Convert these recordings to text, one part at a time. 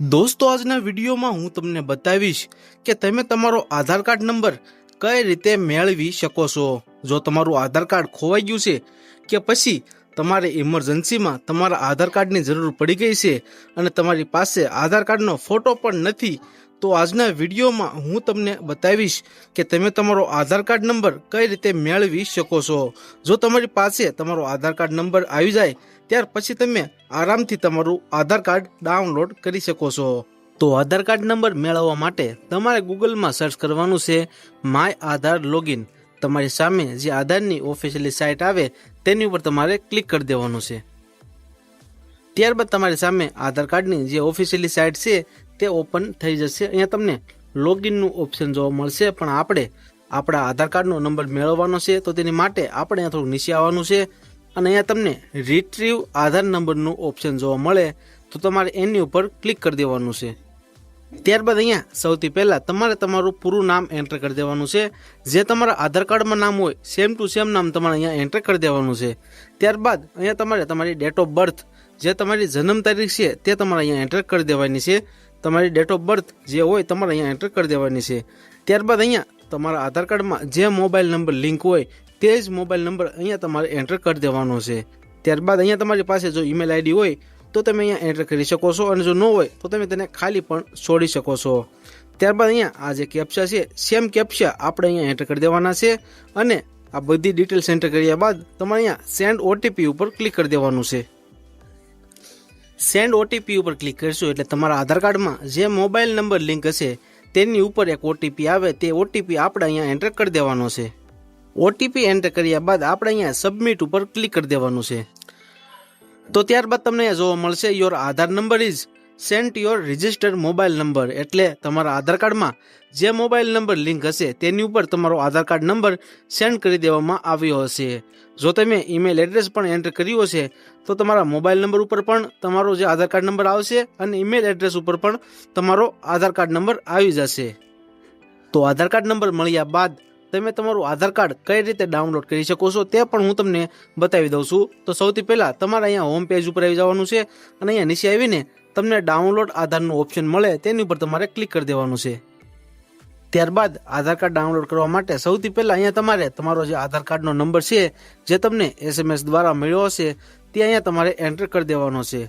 दोस्तों આજના વિડીયોમાં હું તમને બતાવીશ કે તમે તમારો આધાર કાર્ડ નંબર કઈ રીતે મેળવી શકો છો। જો તમારું આધાર કાર્ડ ખોવાઈ ગયું છે કે પછી તમારે ઇમરજન્સીમાં તમારા આધાર કાર્ડની જરૂર પડી ગઈ છે અને તમારી પાસે આધાર કાર્ડનો ફોટો પણ નથી, તો આજના વિડીયોમાં હું તમને બતાવીશ કે તમે તમારો આધાર કાર્ડ નંબર કઈ રીતે મેળવી શકો છો। જો તમારી પાસે તમારો આધાર કાર્ડ નંબર આવી જાય ત્યાર પછી તમે આરામથી તમારું આધાર કાર્ડ ડાઉનલોડ કરી શકો છો। તો આધાર કાર્ડ નંબર મેળવવા માટે તમારે ગૂગલમાં સર્ચ કરવાનું છે માય આધાર લોગિન। તમારી સામે જે આધારની ઓફિશિયલી સાઇટ આવે તેની ઉપર તમારે ક્લિક કરી દેવાનું છે। ત્યારબાદ તમારી સામે આધાર કાર્ડની જે ઓફિશિયલી સાઇટ છે તે ઓપન થઈ જશે। અહીંયા તમને લોગિનનું ઓપ્શન જોવા મળશે, પણ આપણે આપણા આધાર કાર્ડનો નંબર મેળવવાનો છે તો તેની માટે આપણે અહીંયા થોડું નીચે આવવાનું છે અને અહીંયા તમને રિટ્રીવ આધાર નંબરનું ઓપ્શન જોવા મળે તો તમારે એની ઉપર ક્લિક કરી દેવાનું છે। ત્યારબાદ અહીંયા સૌથી પહેલાં તમારે તમારું પૂરું નામ એન્ટર કરી દેવાનું છે। જે તમારા આધાર કાર્ડમાં નામ હોય સેમ ટુ સેમ નામ તમારે અહીંયા એન્ટર કરી દેવાનું છે। ત્યારબાદ અહીંયા તમારે તમારી ડેટ ઓફ બર્થ, જે તમારી જન્મ તારીખ છે તે તમારે અહીંયા એન્ટર કરી દેવાની છે। તમારી ડેટ ઓફ બર્થ જે હોય તમારે અહીંયા એન્ટર કરી દેવાની છે। ત્યારબાદ અહીંયા તમારા આધાર કાર્ડમાં જે મોબાઈલ નંબર લિંક હોય તે જ મોબાઈલ નંબર અહીંયા તમારે એન્ટર કરી દેવાનો છે। ત્યારબાદ અહીંયા તમારી પાસે જો ઈમેલ આઈડી હોય તો તમે અહીંયા એન્ટર કરી શકો છો અને જો ન હોય તો તમે તેને ખાલી પણ છોડી શકો છો। ત્યારબાદ અહીંયા આ જે કેપ્ચા છે સેમ કેપ્ચા આપણે અહીંયા એન્ટર કરી દેવાના છે અને આ બધી ડિટેલ્સ એન્ટર કર્યા બાદ તમારે અહીંયા સેન્ડ ઓટીપી ઉપર ક્લિક કરી દેવાનું છે। સેન્ડ ઓટીપી ઉપર ક્લિક કરશો એટલે તમારા આધાર કાર્ડમાં જે મોબાઈલ નંબર લિંક હશે તેની ઉપર એક ઓટીપી આવે, તે ઓટીપી આપણે અહીંયા એન્ટર કરી દેવાનો છે। ઓટીપી એન્ટર કર્યા બાદ આપણે અહીંયા સબમિટ ઉપર ક્લિક કરી દેવાનું છે। તો ત્યારબાદ તમને અહીંયા જોવા મળશે your Aadhaar number is sent your registered mobile number, એટલે તમારા આધાર કાર્ડમાં જે મોબાઈલ નંબર લિંક હશે તેની ઉપર તમારો આધાર કાર્ડ નંબર સેન્ડ કરી દેવામાં આવ્યો હશે। જો તમે ઈમેલ એડ્રેસ પણ એન્ટર કર્યું હશે તો તમારા મોબાઈલ નંબર ઉપર પણ તમારો જે આધાર કાર્ડ નંબર આવશે અને ઈમેલ એડ્રેસ ઉપર પણ તમારો આધાર કાર્ડ નંબર આવી જશે। તો આધાર કાર્ડ નંબર મળ્યા બાદ તમે તમારું આધાર કાર્ડ કઈ રીતે ડાઉનલોડ કરી શકો છો તે પણ હું તમને બતાવી દઉં છું। તો સૌથી પહેલાં તમારે અહીંયા હોમ પેજ ઉપર આવી જવાનું છે અને અહીંયા નીચે આવીને તમને ડાઉનલોડ આધારનું ઓપ્શન મળે તેની ઉપર તમારે ક્લિક કરી દેવાનું છે। ત્યારબાદ આધાર કાર્ડ ડાઉનલોડ કરવા માટે સૌથી પહેલાં અહીંયા તમારે તમારો જે આધાર કાર્ડનો નંબર છે જે તમને SMS દ્વારા મળ્યો હશે તે અહીંયા તમારે એન્ટર કરી દેવાનો છે।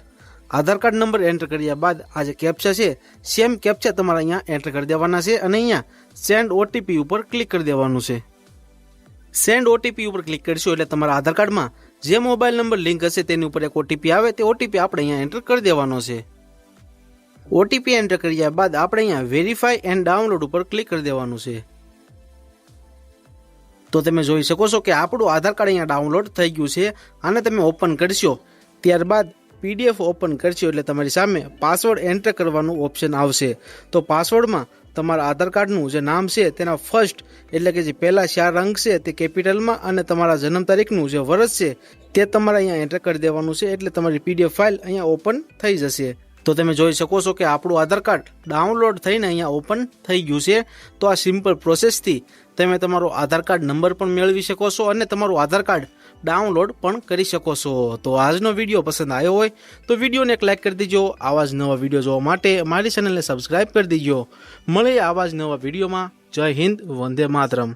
આધાર કાર્ડ નંબર એન્ટર કર્યા બાદ આ જે કેપ્ચા છે સેમ કેપ્ચા તમારે અહીંયા એન્ટર કરી દેવાના છે અને અહીંયા સેન્ડ ઓટીપી ઉપર ક્લિક કરી દેવાનું છે। સેન્ડ ઓટીપી ઉપર ક્લિક કરશો એટલે તમારા આધાર કાર્ડમાં જે મોબાઈલ નંબર લિંક હશે તેની ઉપર એક ઓટીપી આવે, તે ઓટીપી આપણે અહીંયા એન્ટર કરી દેવાનો છે। ઓટીપી એન્ટર કર્યા બાદ આપણે અહીંયા વેરીફાઈ એન્ડ ડાઉનલોડ ઉપર ક્લિક કરી દેવાનું છે। તો તમે જોઈ શકો છો કે આપણું આધાર કાર્ડ અહીંયા ડાઉનલોડ થઈ ગયું છે। આને તમે ઓપન કરશો ત્યારબાદ PDF ઓપન કરશો એટલે તમારી સામે પાસવર્ડ એન્ટર કરવાનું ઓપ્શન આવશે। તો પાસવર્ડમાં તમારા આધાર કાર્ડનું જે નામ છે તેના ફર્સ્ટ એટલે કે જે પહેલા 4 અંક છે તે કેપિટલમાં અને તમારા જન્મ તારીખનું જે વર્ષ છે તે તમારે અહીંયા એન્ટર કરી દેવાનું છે, એટલે તમારી PDF ફાઇલ અહીંયા ઓપન થઈ જશે। તો તમે જોઈ શકો છો કે આપણું આધાર કાર્ડ ડાઉનલોડ થઈને અહીંયા ઓપન થઈ ગયું છે। તો આ સિમ્પલ પ્રોસેસથી તમે તમારો આધાર કાર્ડ નંબર પણ મેળવી શકો છો અને તમારું આધાર કાર્ડ ડાઉનલોડ પણ કરી શકો છો। તો આજનો વિડીયો પસંદ આવ્યો હોય તો વિડીયોને એક લાઇક કરી દીજો। આવા જ નવા વિડીયો જોવા માટે મારી ચેનલને સબસ્ક્રાઇબ કરી દીજો। મળીએ આવા જ નવા વિડીયોમાં। જય હિન્દ, વંદે માતરમ।